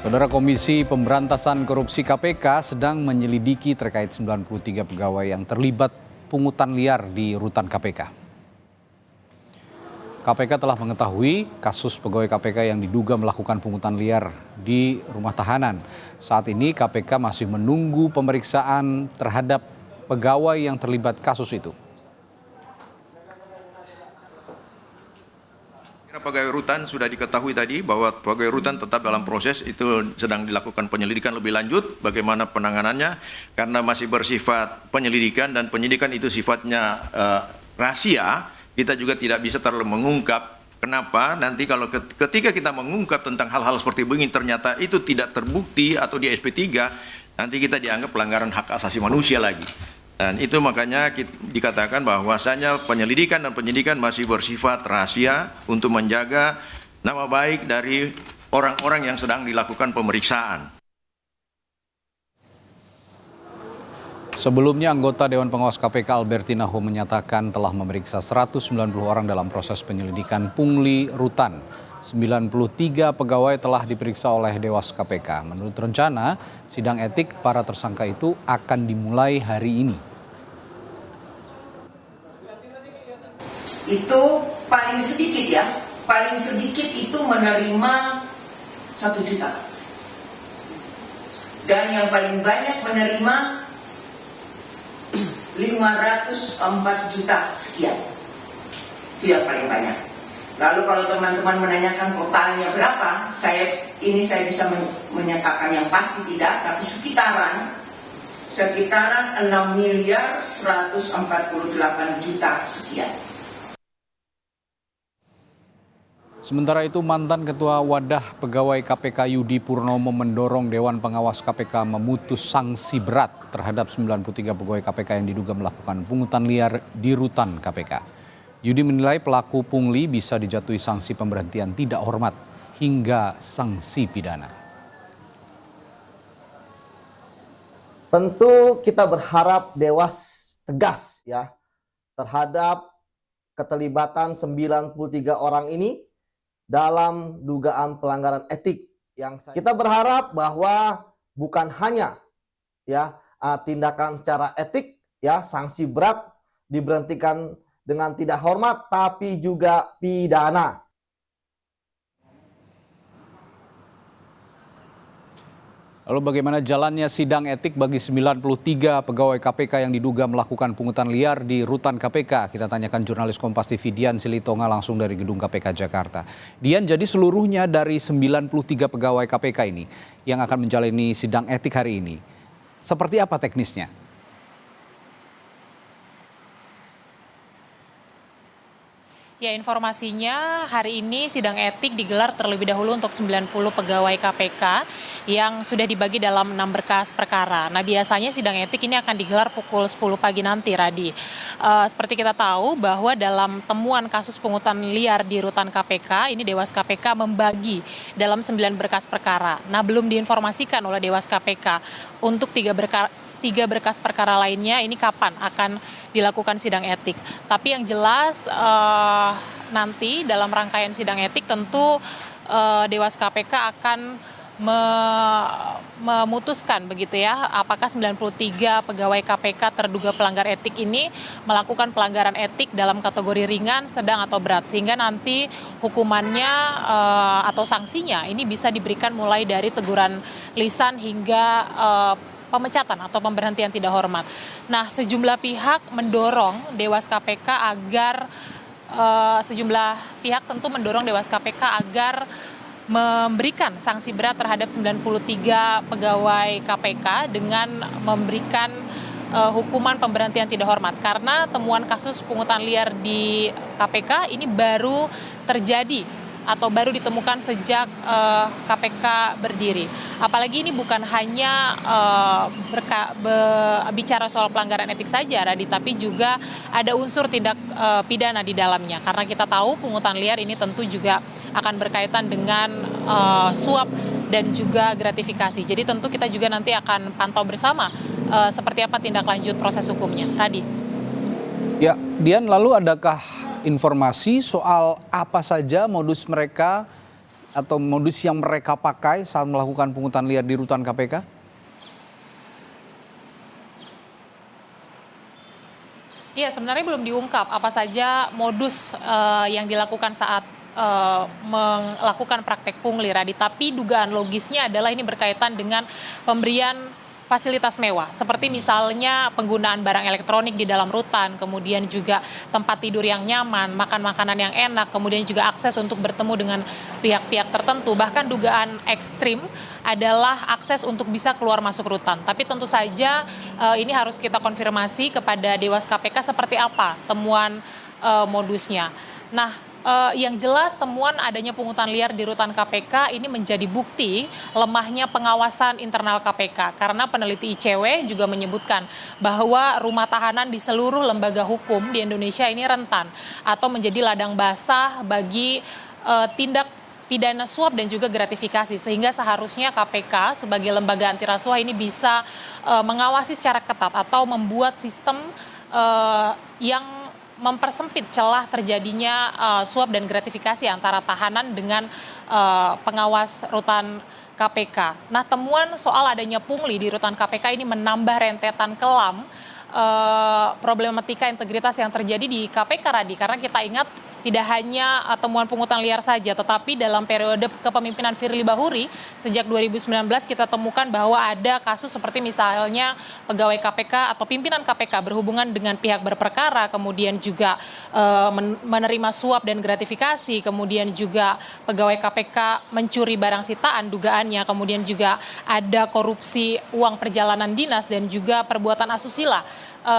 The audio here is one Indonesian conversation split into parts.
Saudara Komisi Pemberantasan Korupsi KPK sedang menyelidiki terkait 93 pegawai yang terlibat pungutan liar di rutan KPK. KPK telah mengetahui kasus pegawai KPK yang diduga melakukan pungutan liar di rumah tahanan. Saat ini KPK masih menunggu pemeriksaan terhadap pegawai yang terlibat kasus itu. Pegawai rutan sudah diketahui tadi bahwa pegawai rutan tetap dalam proses, itu sedang dilakukan penyelidikan lebih lanjut bagaimana penanganannya, karena masih bersifat penyelidikan dan penyidikan itu sifatnya rahasia. Kita juga tidak bisa terlalu mengungkap. Kenapa? Nanti kalau ketika kita mengungkap tentang hal-hal seperti begini ternyata itu tidak terbukti atau di SP3, nanti kita dianggap pelanggaran hak asasi manusia lagi. Dan itu makanya dikatakan bahwasanya penyelidikan dan penyidikan masih bersifat rahasia untuk menjaga nama baik dari orang-orang yang sedang dilakukan pemeriksaan. Sebelumnya anggota Dewan Pengawas KPK Albertina Ho menyatakan telah memeriksa 190 orang dalam proses penyelidikan pungli rutan. 93 pegawai telah diperiksa oleh Dewas KPK. Menurut rencana, sidang etik para tersangka itu akan dimulai hari ini. Itu paling sedikit ya, paling sedikit itu menerima 1 juta. Dan yang paling banyak menerima 504 juta sekian. Itu yang paling banyak. Lalu kalau teman-teman menanyakan totalnya berapa, saya bisa menyatakan yang pasti tidak, tapi sekitaran 6 miliar 148 juta sekian. Sementara itu mantan Ketua Wadah Pegawai KPK Yudi Purnomo mendorong Dewan Pengawas KPK memutus sanksi berat terhadap 93 pegawai KPK yang diduga melakukan pungutan liar di rutan KPK. Yudi menilai pelaku pungli bisa dijatuhi sanksi pemberhentian tidak hormat hingga sanksi pidana. Tentu kita berharap Dewas tegas ya terhadap keterlibatan 93 orang ini dalam dugaan pelanggaran etik. Kita berharap bahwa bukan hanya ya tindakan secara etik ya sanksi berat diberhentikan dengan tidak hormat, tapi juga pidana. Lalu bagaimana jalannya sidang etik bagi 93 pegawai KPK yang diduga melakukan pungutan liar di rutan KPK? Kita tanyakan jurnalis Kompas TV Dian Silitonga langsung dari gedung KPK Jakarta. Dian, jadi seluruhnya dari 93 pegawai KPK ini yang akan menjalani sidang etik hari ini, seperti apa teknisnya? Ya, informasinya hari ini sidang etik digelar terlebih dahulu untuk 90 pegawai KPK yang sudah dibagi dalam 6 berkas perkara. Nah, biasanya sidang etik ini akan digelar pukul 10 pagi nanti, Radi. Seperti kita tahu bahwa dalam temuan kasus pungutan liar di rutan KPK, ini Dewas KPK membagi dalam 9 berkas perkara. Nah, belum diinformasikan oleh Dewas KPK untuk 3 berkas perkara lainnya ini kapan akan dilakukan sidang etik. Tapi yang jelas nanti dalam rangkaian sidang etik tentu Dewas KPK akan memutuskan begitu ya, apakah 93 pegawai KPK terduga pelanggar etik ini melakukan pelanggaran etik dalam kategori ringan, sedang atau berat, sehingga nanti hukumannya atau sanksinya ini bisa diberikan mulai dari teguran lisan hingga pemecatan atau pemberhentian tidak hormat. Nah, sejumlah pihak mendorong Dewas KPK agar memberikan sanksi berat terhadap 93 pegawai KPK dengan memberikan hukuman pemberhentian tidak hormat, karena temuan kasus pungutan liar di KPK ini baru terjadi atau baru ditemukan sejak KPK berdiri. Apalagi ini bukan hanya bicara soal pelanggaran etik saja, Radi, tapi juga ada unsur tindak pidana di dalamnya. Karena kita tahu pungutan liar ini tentu juga akan berkaitan dengan suap dan juga gratifikasi. Jadi tentu kita juga nanti akan pantau bersama seperti apa tindak lanjut proses hukumnya. Radi. Ya, Dian, lalu adakah informasi soal apa saja modus mereka atau modus yang mereka pakai saat melakukan pungutan liar di rutan KPK? Iya, sebenarnya belum diungkap apa saja modus yang dilakukan saat melakukan praktek pungli, Radi. Tapi dugaan logisnya adalah ini berkaitan dengan pemberian fasilitas mewah, seperti misalnya penggunaan barang elektronik di dalam rutan, kemudian juga tempat tidur yang nyaman, makan makanan yang enak, kemudian juga akses untuk bertemu dengan pihak-pihak tertentu. Bahkan dugaan ekstrim adalah akses untuk bisa keluar masuk rutan. Tapi tentu saja ini harus kita konfirmasi kepada Dewas KPK seperti apa temuan modusnya. Nah, yang jelas temuan adanya pungutan liar di rutan KPK ini menjadi bukti lemahnya pengawasan internal KPK. Karena peneliti ICW juga menyebutkan bahwa rumah tahanan di seluruh lembaga hukum di Indonesia ini rentan atau menjadi ladang basah bagi tindak pidana suap dan juga gratifikasi, sehingga seharusnya KPK sebagai lembaga anti rasuah ini bisa mengawasi secara ketat atau membuat sistem yang mempersempit celah terjadinya suap dan gratifikasi antara tahanan dengan pengawas rutan KPK. Nah, temuan soal adanya pungli di rutan KPK ini menambah rentetan kelam problematika integritas yang terjadi di KPK, Radi. Karena kita ingat tidak hanya temuan pungutan liar saja, tetapi dalam periode kepemimpinan Firly Bahuri sejak 2019 kita temukan bahwa ada kasus seperti misalnya pegawai KPK atau pimpinan KPK berhubungan dengan pihak berperkara, kemudian juga menerima suap dan gratifikasi, kemudian juga pegawai KPK mencuri barang sitaan dugaannya, kemudian juga ada korupsi uang perjalanan dinas dan juga perbuatan asusila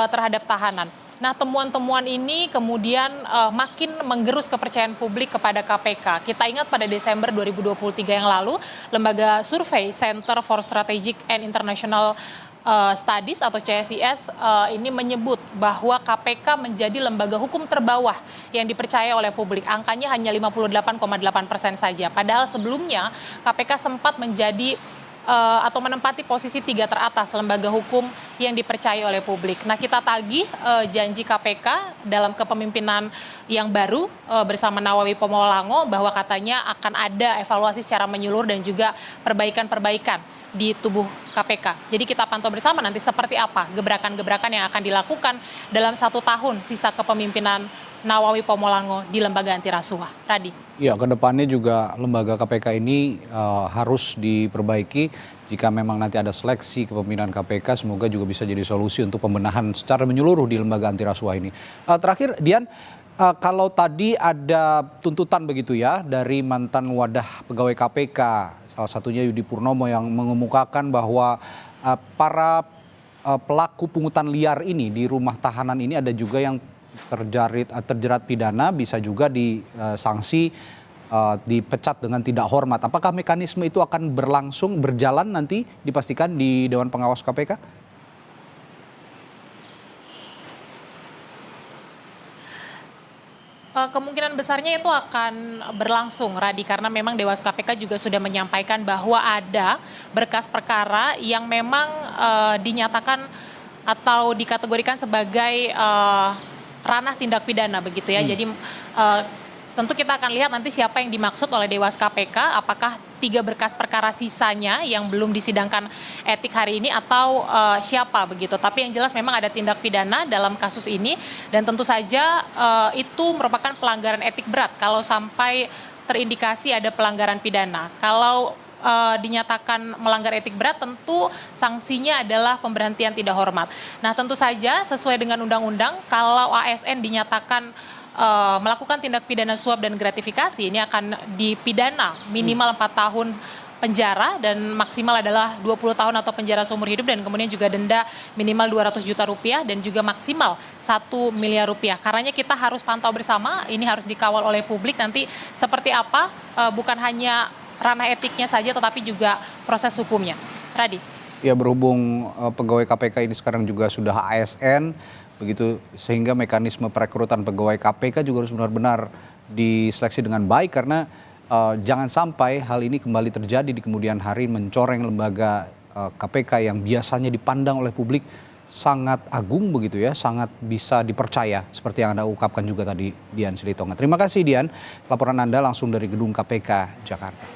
terhadap tahanan. Nah, temuan-temuan ini kemudian makin menggerus kepercayaan publik kepada KPK. Kita ingat pada Desember 2023 yang lalu, lembaga survei Center for Strategic and International Studies atau CSIS ini menyebut bahwa KPK menjadi lembaga hukum terbawah yang dipercaya oleh publik. Angkanya hanya 58,8% saja. Padahal sebelumnya KPK sempat menjadi atau menempati posisi 3 teratas lembaga hukum yang dipercaya oleh publik. Nah, kita tagih janji KPK dalam kepemimpinan yang baru bersama Nawawi Pomolango bahwa katanya akan ada evaluasi secara menyeluruh dan juga perbaikan-perbaikan di tubuh KPK. Jadi kita pantau bersama nanti seperti apa gebrakan-gebrakan yang akan dilakukan dalam 1 tahun sisa kepemimpinan Nawawi Pomolango di lembaga anti rasuah. Radi. Ya, kedepannya juga lembaga KPK ini harus diperbaiki. Jika memang nanti ada seleksi kepemimpinan KPK, semoga juga bisa jadi solusi untuk pembenahan secara menyeluruh di lembaga anti rasuah ini. Terakhir, Dian, kalau tadi ada tuntutan begitu ya dari mantan wadah pegawai KPK, salah satunya Yudi Purnomo yang mengemukakan bahwa para pelaku pungutan liar ini di rumah tahanan ini ada juga yang terjerat pidana, bisa juga disanksi dipecat dengan tidak hormat. Apakah mekanisme itu akan berjalan nanti dipastikan di Dewan Pengawas KPK? Kemungkinan besarnya itu akan berlangsung, Radi, karena memang Dewas KPK juga sudah menyampaikan bahwa ada berkas perkara yang memang dinyatakan atau dikategorikan sebagai ranah tindak pidana begitu ya. Jadi tentu kita akan lihat nanti siapa yang dimaksud oleh Dewas KPK, apakah 3 berkas perkara sisanya yang belum disidangkan etik hari ini atau siapa begitu. Tapi yang jelas memang ada tindak pidana dalam kasus ini dan tentu saja itu merupakan pelanggaran etik berat kalau sampai terindikasi ada pelanggaran pidana. Kalau dinyatakan melanggar etik berat, tentu sanksinya adalah pemberhentian tidak hormat. Nah, tentu saja sesuai dengan undang-undang, kalau ASN dinyatakan melakukan tindak pidana suap dan gratifikasi, ini akan dipidana minimal 4 tahun penjara dan maksimal adalah 20 tahun atau penjara seumur hidup, dan kemudian juga denda minimal 200 juta rupiah dan juga maksimal 1 miliar rupiah. Karena kita harus pantau bersama, ini harus dikawal oleh publik nanti seperti apa, bukan hanya ranah etiknya saja tetapi juga proses hukumnya. Radi. Ya, berhubung pegawai KPK ini sekarang juga sudah ASN begitu, sehingga mekanisme perekrutan pegawai KPK juga harus benar-benar diseleksi dengan baik, karena jangan sampai hal ini kembali terjadi di kemudian hari, mencoreng lembaga KPK yang biasanya dipandang oleh publik sangat agung begitu ya, sangat bisa dipercaya seperti yang Anda ungkapkan juga tadi, Dian Silitonga. Terima kasih Dian, laporan Anda langsung dari gedung KPK Jakarta.